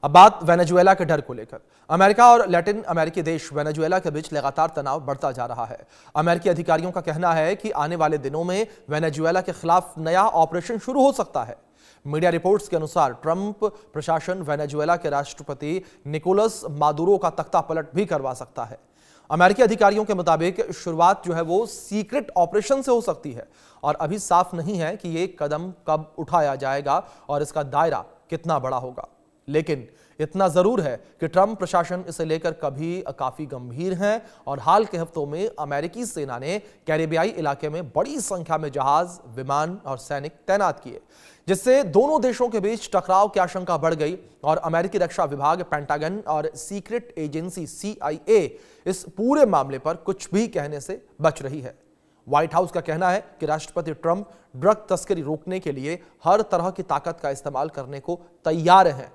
अब बात वेनेजुएला के डर को लेकर। अमेरिका और लैटिन अमेरिकी देश वेनेजुएला के बीच लगातार तनाव बढ़ता जा रहा है। अमेरिकी अधिकारियों का कहना है कि आने वाले दिनों में वेनेजुएला के खिलाफ नया ऑपरेशन शुरू हो सकता है। मीडिया रिपोर्ट्स के अनुसार ट्रंप प्रशासन वेनेजुएला के राष्ट्रपति निकोलस मादुरो का तख्ता पलट भी करवा सकता है। अमेरिकी अधिकारियों के मुताबिक शुरुआत जो है वो सीक्रेट ऑपरेशन से हो सकती है और अभी साफ नहीं है कि ये कदम कब उठाया जाएगा और इसका दायरा कितना बड़ा होगा। लेकिन इतना जरूर है कि ट्रंप प्रशासन इसे लेकर कभी काफी गंभीर हैं और हाल के हफ्तों में अमेरिकी सेना ने कैरेबियाई इलाके में बड़ी संख्या में जहाज, विमान और सैनिक तैनात किए, जिससे दोनों देशों के बीच टकराव की आशंका बढ़ गई और अमेरिकी रक्षा विभाग, पेंटागन और सीक्रेट एजेंसी CIA इस पूरे मामले पर कुछ भी कहने से बच रही है। व्हाइट हाउस का कहना है कि राष्ट्रपति ट्रंप ड्रग तस्करी रोकने के लिए हर तरह की ताकत का इस्तेमाल करने को तैयार हैं।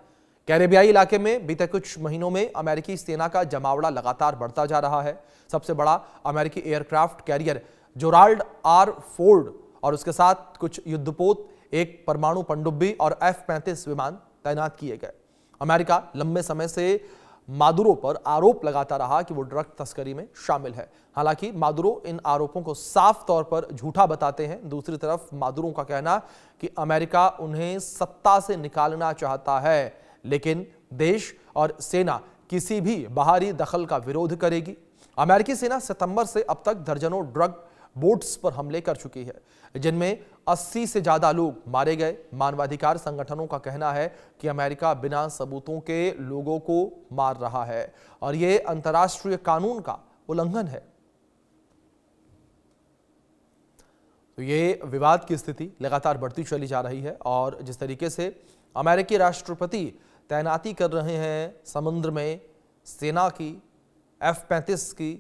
कैरेबियाई इलाके में बीते कुछ महीनों में अमेरिकी सेना का जमावड़ा लगातार बढ़ता जा रहा है। सबसे बड़ा अमेरिकी aircraft carrier Gerald R. Ford और उसके साथ कुछ युद्धपोत, एक परमाणु पनडुब्बी और F-35 विमान तैनात किए गए। अमेरिका लंबे समय से मादुरो पर आरोप लगाता रहा कि वो ड्रग तस्करी में शामिल है। हालांकि मादुरो इन आरोपों को साफ तौर पर झूठा बताते हैं। दूसरी तरफ मादुरो का कहना कि अमेरिका उन्हें सत्ता से निकालना चाहता है, लेकिन देश और सेना किसी भी बाहरी दखल का विरोध करेगी। अमेरिकी सेना सितंबर से अब तक दर्जनों ड्रग बोट्स पर हमले कर चुकी है, जिनमें 80 से ज्यादा लोग मारे गए। मानवाधिकार संगठनों का कहना है कि अमेरिका बिना सबूतों के लोगों को मार रहा है और यह अंतर्राष्ट्रीय कानून का उल्लंघन है। तो ये विवाद की स्थिति लगातार बढ़ती चली जा रही है और जिस तरीके से अमेरिकी राष्ट्रपति तैनाती कर रहे हैं समुद्र में सेना की, F-35 की,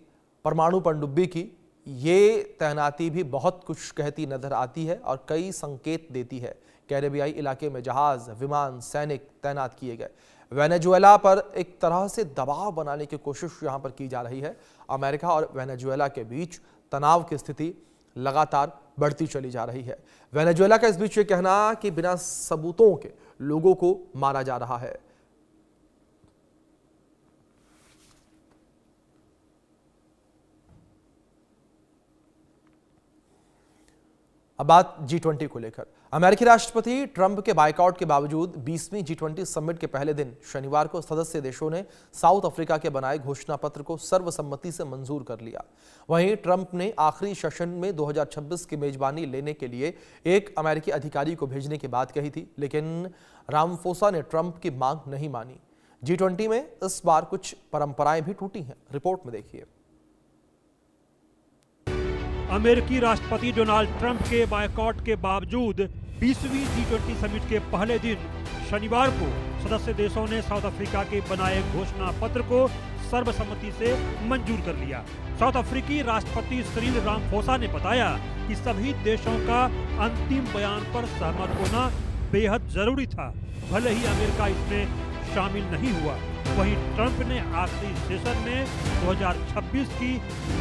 परमाणु पनडुब्बी की, ये तैनाती भी बहुत कुछ कहती नजर आती है और कई संकेत देती है। कैरेबियाई इलाके में जहाज, विमान, सैनिक तैनात किए गए। वेनेजुएला पर एक तरह से दबाव बनाने की कोशिश यहां पर की जा रही है। अमेरिका और वेनेजुएला के बीच तनाव की स्थिति लगातार बढ़ती चली जा रही है। वेनेजुएला का इस बीच ये कहना कि बिना सबूतों के लोगों को मारा जा रहा है। अब बात G20 को लेकर। अमेरिकी राष्ट्रपति ट्रंप के बायकॉट के बावजूद 20वीं G20 समिट के पहले दिन शनिवार को सदस्य देशों ने साउथ अफ्रीका के बनाए घोषणा पत्र को सर्वसम्मति से मंजूर कर लिया। वहीं ट्रंप ने आखिरी सेशन में 2026 की मेजबानी लेने के लिए एक अमेरिकी अधिकारी को भेजने की बात कही थी, लेकिन रामफोसा ने ट्रंप की मांग नहीं मानी। G20 में इस बार कुछ परंपराएं भी टूटी हैं। रिपोर्ट में देखिए। अमेरिकी राष्ट्रपति डोनाल्ड ट्रंप के बायकॉट के बावजूद 20वीं G20 समिट के पहले दिन शनिवार को सदस्य देशों ने साउथ अफ्रीका के बनाए घोषणा पत्र को सर्वसम्मति से मंजूर कर लिया। साउथ अफ्रीकी राष्ट्रपति सिरिल रामफोसा ने बताया कि सभी देशों का अंतिम बयान पर सहमत होना बेहद जरूरी था, भले ही अमेरिका इसमें शामिल नहीं हुआ। वहीं ट्रंप ने आखिरी सेशन में 2026 की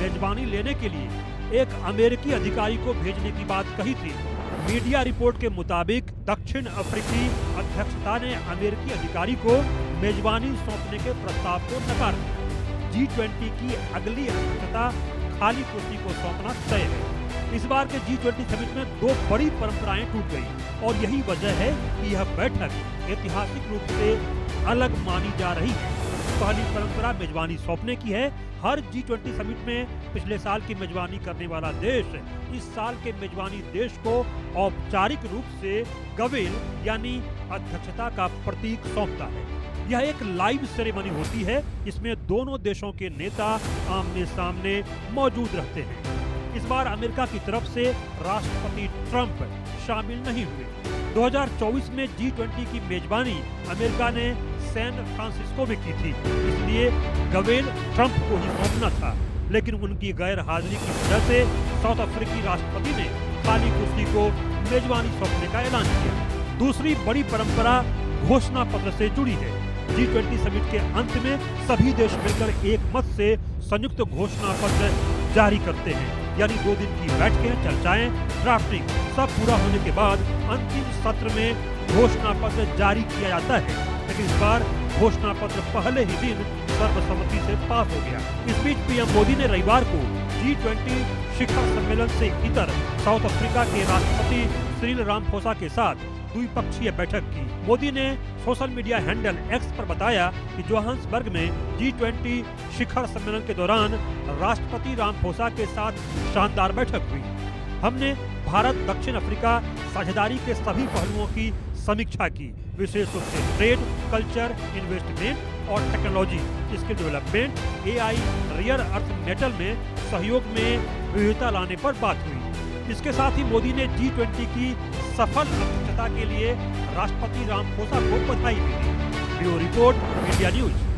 मेजबानी लेने के लिए एक अमेरिकी अधिकारी को भेजने की बात कही थी। मीडिया रिपोर्ट के मुताबिक दक्षिण अफ्रीकी अध्यक्षता ने अमेरिकी अधिकारी को मेजबानी सौंपने के प्रस्ताव को नकार दिया। G20 की अगली अध्यक्षता खाली कुर्सी को सौंपना तय है। इस बार के G20 समिट में दो बड़ी परंपराएं टूट गई और यही वजह है कि यह बैठक ऐतिहासिक रूप से अलग मानी जा रही है। पहली परंपरा मेजबानी सौंपने की है। हर G20 समिट में पिछले साल की मेजबानी करने वाला देश इस साल के मेजबानी देश को औपचारिक रूप से गवेल यानी अध्यक्षता का प्रतीक सौंपता है। यह एक लाइव सेरेमनी होती है जिसमें दोनों देशों के नेता आमने सामने मौजूद रहते हैं। इस बार अमेरिका की तरफ से राष्ट्रपति ट्रंप शामिल नहीं हुए। 2024 में G20 की मेजबानी अमेरिका ने सैन फ्रांसिस्को में की थी, इसलिए गवेल ट्रंप को ही सौंपना था, लेकिन उनकी गैर हाजिरी की वजह से साउथ अफ्रीकी राष्ट्रपति ने खाली कुर्सी को मेजबानी सौंपने का ऐलान किया। दूसरी बड़ी परंपरा घोषणा पत्र से जुड़ी है। G20 समिट के अंत में सभी देश मिलकर एक मत से संयुक्त घोषणा पत्र जारी करते हैं, यानी 2 दिन की बैठकें, चर्चाएं, ड्राफ्टिंग सब पूरा होने के बाद अंतिम सत्र में घोषणा पत्र जारी किया जाता है। लेकिन इस बार घोषणा पत्र पहले ही दिन सर्वसम्मति से पास हो गया। इस बीच पीएम मोदी ने रविवार को G20 शिखर सम्मेलन से इतर साउथ अफ्रीका के राष्ट्रपति सिरिल रामफोसा के साथ द्विपक्षीय बैठक की। मोदी ने सोशल मीडिया हैंडल एक्स पर बताया कि जोहान्सबर्ग में G20 शिखर सम्मेलन के दौरान राष्ट्रपति रामफोसा के साथ शानदार बैठक हुई। हमने भारत दक्षिण अफ्रीका साझेदारी के सभी पहलुओं की समीक्षा की, विशेष रूप से ट्रेड, कल्चर, इन्वेस्टमेंट और technology, skill development, AI, rare earth metal में सहयोग में विविधता लाने पर बात हुई। इसके साथ ही मोदी ने G20 की सफल अध्यक्षता के लिए राष्ट्रपति रामफोसा को बधाई भी दी। Bureau report, India news.